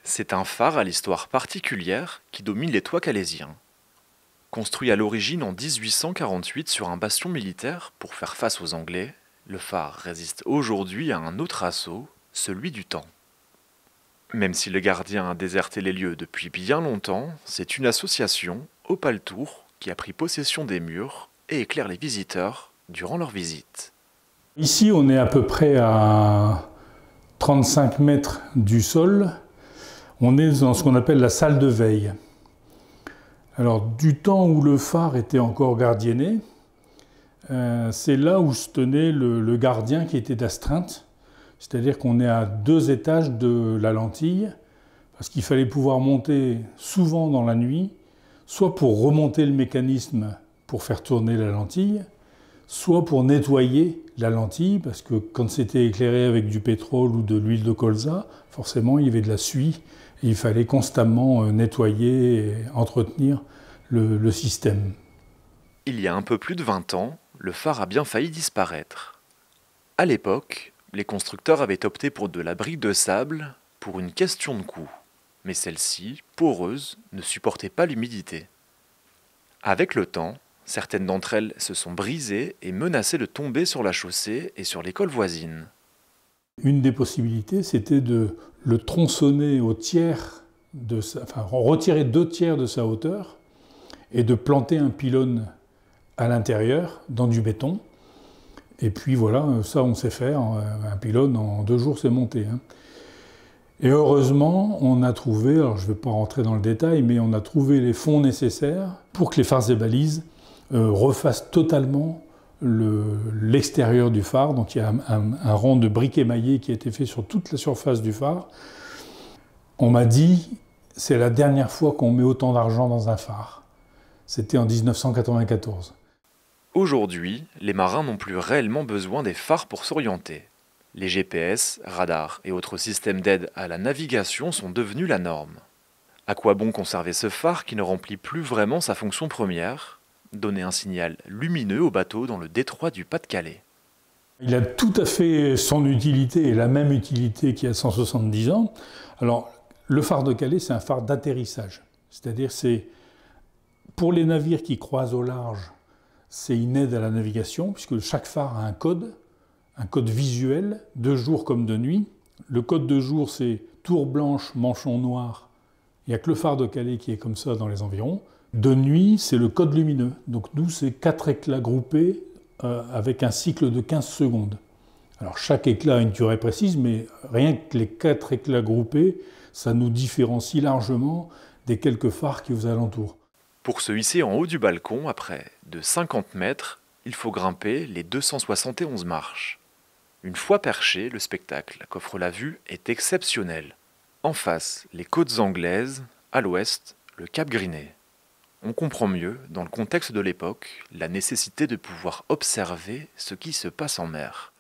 C'est un phare à l'histoire particulière qui domine les toits calaisiens. Construit à l'origine en 1848 sur un bastion militaire pour faire face aux Anglais, le phare résiste aujourd'hui à un autre assaut, celui du temps. Même si le gardien a déserté les lieux depuis bien longtemps, c'est une association, Opale Tour, qui a pris possession des murs et éclaire les visiteurs durant leur visite. Ici, on est à peu près à 35 mètres du sol. On est dans ce qu'on appelle la salle de veille. Alors, du temps où le phare était encore gardienné, c'est là où se tenait le gardien qui était d'astreinte. C'est-à-dire qu'on est à 2 étages de la lentille, parce qu'il fallait pouvoir monter souvent dans la nuit, soit pour remonter le mécanisme pour faire tourner la lentille, soit pour nettoyer la lentille, parce que quand c'était éclairé avec du pétrole ou de l'huile de colza, forcément il y avait de la suie, et il fallait constamment nettoyer et entretenir le système. Il y a un peu plus de 20 ans, le phare a bien failli disparaître. À l'époque, les constructeurs avaient opté pour de la brique de sable pour une question de coût, mais celle-ci, poreuse, ne supportait pas l'humidité. Avec le temps, certaines d'entre elles se sont brisées et menaçaient de tomber sur la chaussée et sur l'école voisine. Une des possibilités, c'était de le tronçonner au tiers, retirer 2 tiers de sa hauteur et de planter un pylône à l'intérieur dans du béton. Et puis voilà, ça on sait faire, un pylône en 2 jours c'est monté. Et heureusement, on a trouvé, alors je ne vais pas rentrer dans le détail, mais on a trouvé les fonds nécessaires pour que les phares et balises refassent totalement l'extérieur du phare. Donc il y a un rang de briques émaillées qui a été fait sur toute la surface du phare. On m'a dit, c'est la dernière fois qu'on met autant d'argent dans un phare. C'était en 1994. Aujourd'hui, les marins n'ont plus réellement besoin des phares pour s'orienter. Les GPS, radars et autres systèmes d'aide à la navigation sont devenus la norme. À quoi bon conserver ce phare qui ne remplit plus vraiment sa fonction première ? Donner un signal lumineux aux bateaux dans le détroit du Pas-de-Calais. Il a tout à fait son utilité et la même utilité qu'il y a 170 ans. Alors, le phare de Calais, c'est un phare d'atterrissage. C'est-à-dire, c'est pour les navires qui croisent au large, c'est une aide à la navigation, puisque chaque phare a un code visuel, de jour comme de nuit. Le code de jour, c'est tour blanche, manchon noir. Il n'y a que le phare de Calais qui est comme ça dans les environs. De nuit, c'est le code lumineux. Donc nous, c'est 4 éclats groupés avec un cycle de 15 secondes. Alors chaque éclat a une durée précise, mais rien que les 4 éclats groupés, ça nous différencie largement des quelques phares qui vous alentourent. Pour se hisser en haut du balcon, à près de 50 mètres, il faut grimper les 271 marches. Une fois perché, le spectacle qu'offre la vue est exceptionnel. En face, les côtes anglaises, à l'ouest, le Cap Grinet. On comprend mieux, dans le contexte de l'époque, la nécessité de pouvoir observer ce qui se passe en mer.